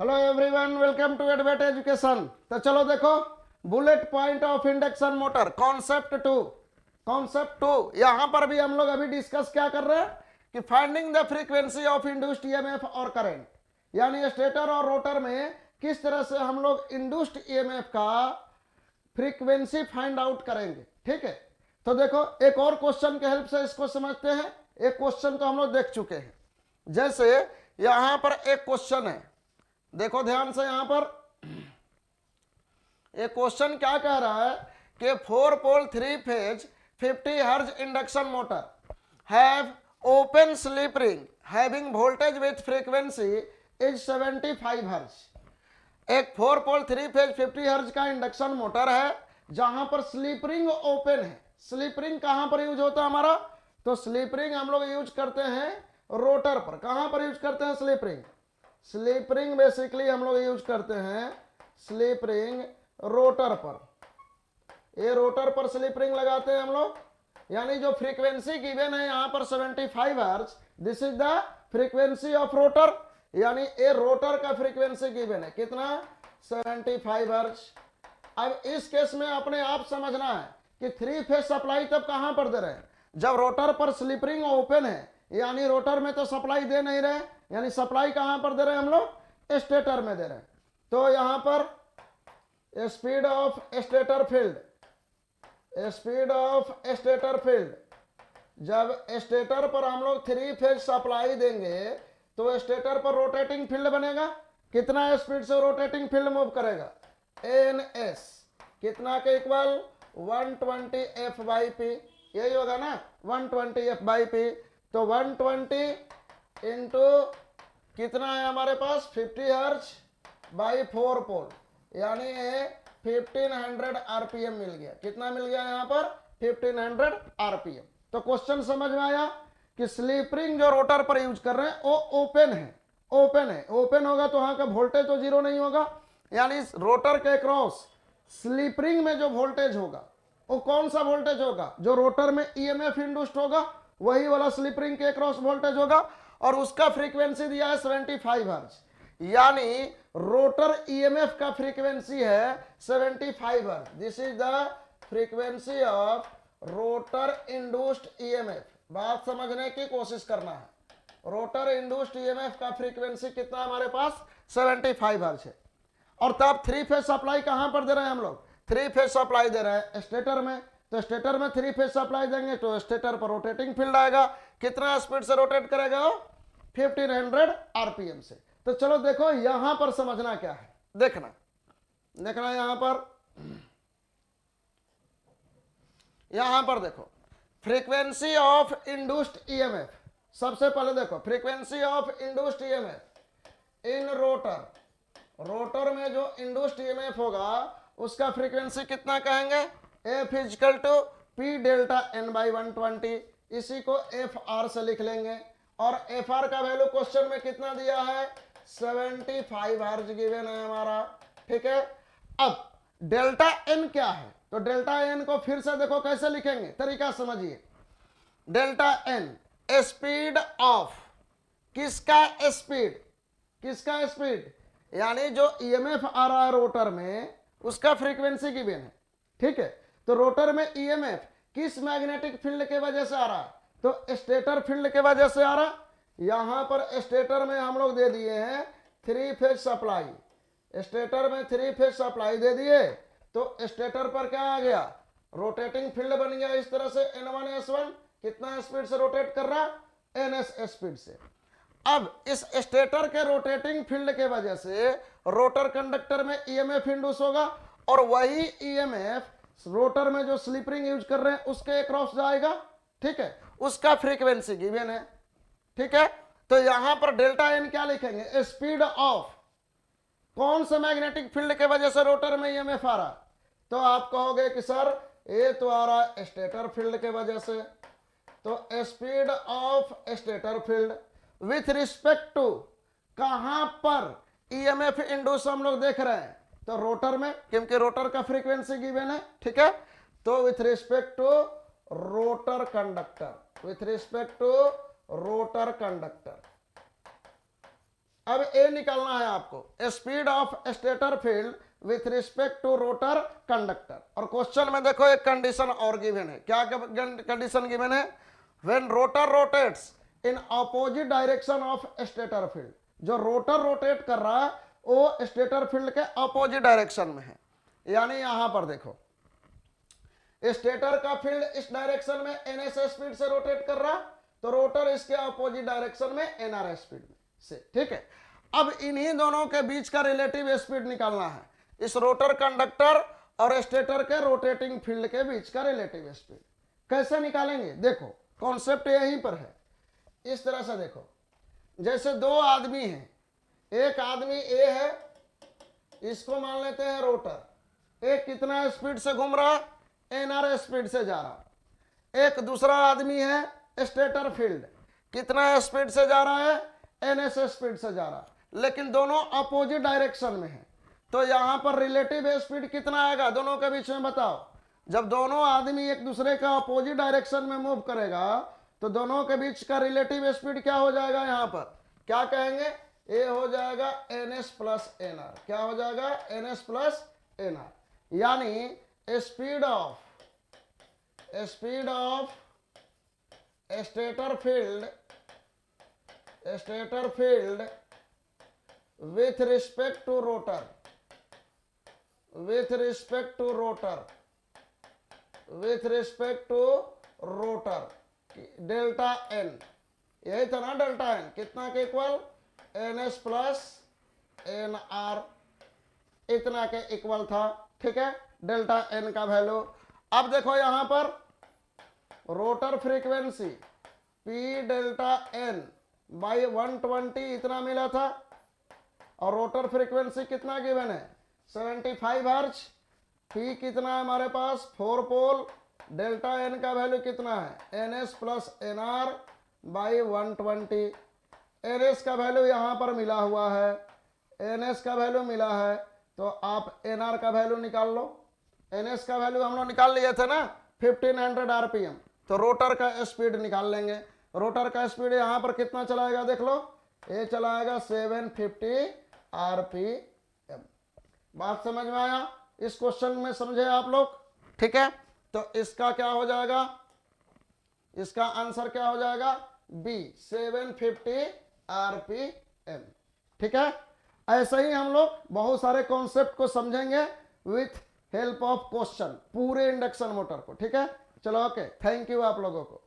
Hello everyone, welcome to Advait education. तो चलो देखो, bullet point of induction motor concept टू यहां पर भी हम लोग अभी डिस्कस क्या कर रहे हैं कि finding the frequency of induced EMF और करंट, यानी स्टेटर और रोटर में किस तरह से हम लोग इंड्यूस्ड ईएमएफ का फ्रीक्वेंसी फाइंड आउट करेंगे। ठीक है, तो देखो एक और क्वेश्चन के हेल्प से इसको समझते हैं। एक क्वेश्चन तो हम लोग देख चुके हैं, जैसे यहां पर एक क्वेश्चन है, देखो ध्यान से। यहां पर एक क्वेश्चन क्या कह रहा है कि 4 पोल 3 फेज 50 हर्ज induction motor have open slip ring having voltage with frequency is 75 हर्ज। एक 4 पोल 3 फेज 50 हर्ज का इंडक्शन मोटर है जहां पर स्लिप रिंग ओपन है। स्लिप रिंग कहां पर यूज होता है हमारा? तो स्लिप रिंग हम लोग यूज करते हैं रोटर पर। कहां पर यूज करते हैं slip ring? Slip ring basically हम लोग यूज करते हैं स्लिप रिंग रोटर पर। ये रोटर पर स्लिप रिंग लगाते हैं हम लोग, यानी जो फ्रीक्वेंसी गिवन है यहां पर 75 hertz, this is the frequency of rotor, यानी ये रोटर का फ्रीक्वेंसी गिवन है कितना? 75 हर्ट्ज। अब इस केस में अपने आप समझना है कि 3 फेज सप्लाई तब कहां पर दे रहे हैं? जब रोटर पर स्लिप रिंग ओपन है, यानी रोटर में तो सप्लाई दे नहीं रहे, यानी सप्लाई कहां पर दे रहे हैं हम लोग? स्टेटर में दे रहे हैं। तो यहां पर स्पीड ऑफ स्टेटर फील्ड, जब स्टेटर पर हम लोग 3 फेज सप्लाई देंगे तो स्टेटर पर रोटेटिंग फील्ड बनेगा। कितना स्पीड से रोटेटिंग फील्ड मूव करेगा? NS कितना के इक्वल? 120 F/P, यही होगा ना, 120 F/P। तो 120 इंटू कितना है हमारे पास? 50 हर्ट्ज बाई 4 पोल, यानी 1500 आरपीएम मिल गया। कितना मिल गया यहाँ पर? 1500 आरपीएम। तो क्वेश्चन समझ में आया कि स्लिप रिंग जो रोटर पर यूज कर रहे हैं वो ओपन होगा तो वहां का वोल्टेज तो जीरो नहीं होगा, यानी रोटर के क्रॉस स्लिप रिंग में जो वोल्टेज होगा वो कौन सा वोल्टेज होगा? जो रोटर में ईएमएफ इंड्यूस्ड होगा वही वाला स्लिप रिंग के क्रॉस वोल्टेज होगा, और उसका फ्रीक्वेंसी दिया है 75 हर्ट्ज, यानी रोटर ईएमएफ का फ्रीक्वेंसी है 75 hertz. This is the frequency of rotor induced EMF. बात समझने की कोशिश करना है। रोटर इंड्यूस्ड ईएमएफ का फ्रीक्वेंसी कितना हमारे पास? 75 हर्ट्ज है। और तब 3 फेज सप्लाई कहां पर दे रहे हैं हम लोग? 3 फेज सप्लाई दे रहे हैं स्टेटर में। तो स्टेटर में 3 फेज सप्लाई देंगे तो स्टेटर पर रोटेटिंग फील्ड आएगा। कितना स्पीड से रोटेट करेगा? 1500 आरपीएम से। तो चलो देखो यहां पर समझना क्या है, देखना यहां पर देखो फ्रीक्वेंसी ऑफ इंड्यूस्ड ईएमएफ। सबसे पहले देखो frequency of induced EMF in rotor में जो इंड्यूस्ड ईएमएफ होगा उसका फ्रीक्वेंसी कितना कहेंगे? F equal to P delta N by 120, इसी को FR से लिख लेंगे। और FR का वैल्यू क्वेश्चन में कितना दिया है? 75 हर्ट्ज गिवन है हमारा। ठीक है, अब डेल्टा N क्या है? तो डेल्टा N को फिर से देखो कैसे लिखेंगे, तरीका समझिए। डेल्टा N स्पीड ऑफ किसका स्पीड, यानी जो ईएमएफ आ रहा है रोटर में उसका फ्रीक्वेंसी गिवन है। ठीक है, तो रोटर में ईएमएफ किस मैग्नेटिक फील्ड के वजह से आ रहा है? तो स्टेटर फील्ड के वजह से आ रहा है। यहां पर स्टेटर में हम लोग दे दिए हैं 3 फेज सप्लाई। स्टेटर में 3 फेज सप्लाई दे दिए तो स्टेटर पर क्या आ गया? रोटेटिंग फील्ड बन गया इस तरह से N1S1। कितना स्पीड से रोटेट कर रहा है? NS स्पीड से। अब इस स्टेटर के रोटेटिंग फील्ड के वजह से रोटर कंडक्टर में ईएमएफ इंड्यूस होगा, और वही ईएमएफ रोटर में जो स्लिप रिंग यूज कर रहे हैं उसके क्रॉस जाएगा। ठीक है, उसका फ्रीक्वेंसी गिवन है। ठीक है, तो यहां पर डेल्टा एन क्या लिखेंगे? स्पीड ऑफ कौन से मैग्नेटिक फील्ड के वजह से रोटर में ईएमएफ आ रहा? तो आप कहोगे कि सर ये तो आ रहा है स्टेटर फील्ड के वजह से। तो speed of stator field with respect to कहां पर ईएमएफ इंड्यूस हम लोग देख रहे हैं? तो रोटर में, क्योंकि रोटर का फ्रीक्वेंसी गिवन है। ठीक है, तो with respect to rotor conductor, अब ए निकालना है आपको, speed of stator field with respect to rotor conductor. और क्वेश्चन में देखो एक कंडीशन और गिवन है, क्या कंडीशन गिवन है? When rotor rotates in opposite direction of stator field, जो रोटर रोटेट कर रहा है वो स्टेटर फील्ड के ऑपोजिट डायरेक्शन में है। यानी यहां पर देखो स्टेटर का फील्ड इस डायरेक्शन में एनएस स्पीड से रोटेट कर रहा, तो रोटर इसके अपोजिट डायरेक्शन में एनआर स्पीड में से, ठीक है। अब इन्हीं दोनों के बीच का रिलेटिव स्पीड निकालना है, इस रोटर कंडक्टर और स्टेटर के रोटेटिंग फील्ड के बीच का रिलेटिव स्पीड। कैसे निकालेंगे? देखो कॉन्सेप्ट यहीं पर है। इस तरह से देखो, जैसे दो आदमी हैं, एक आदमी ए है, इसको मान लेते हैं रोटर, एक कितना स्पीड से घूम रहा? एनआर स्पीड से जा रहा। एक दूसरा आदमी है स्टेटर फील्ड, कितना स्पीड से जा रहा है? एनएस स्पीड से जा रहा, लेकिन दोनों अपोजिट डायरेक्शन में है। तो यहां पर रिलेटिव स्पीड कितना आएगा दोनों के बीच में? बताओ। जब दोनों आदमी एक दूसरे का अपोजिट डायरेक्शन में मूव करेगा तो दोनों के बीच का रिलेटिव स्पीड क्या हो जाएगा? यहां पर क्या कहेंगे? ए हो जाएगा एनएस प्लस एनआर। क्या हो जाएगा? NS plus NR. यानी speed of stator field with respect to rotor delta N, यही था ना डेल्टा एन, कितना के equal? N S plus N R, इतना के इक्वल था, ठीक है, डेल्टा एन का वैल्यू। अब देखो यहां पर rotor frequency P delta N by 120 इतना मिला था, और रोटर फ्रीक्वेंसी कितना गिवन है? 75 हर्ट्ज। पी कितना है हमारे पास? 4 पोल। डेल्टा एन का वैल्यू कितना है? N S plus N R by 120। N S का वैल्यू यहाँ पर मिला हुआ है, एन एस का वैल्यू मिला है, तो आप एन आर का वैल्यू निकाल लो। एन एस का वैल्यू हम लोग निकाल लिए थे ना, 1500 आरपीएम। तो रोटर का स्पीड निकाल लेंगे। रोटर का स्पीड यहाँ पर कितना चलाएगा देख लो, ये चलाएगा 750 आरपीएम। बात समझ में आया? इस क्वेश्चन में समझे आप लोग? ठीक है, तो इसका क्या हो जाएगा? इसका आंसर क्या हो जाएगा? B, 750 RPM. ठीक है, ऐसे ही हम लोग बहुत सारे कॉन्सेप्ट को समझेंगे विथ हेल्प ऑफ क्वेश्चन, पूरे इंडक्शन मोटर को। ठीक है, चलो ओके, थैंक यू आप लोगों को।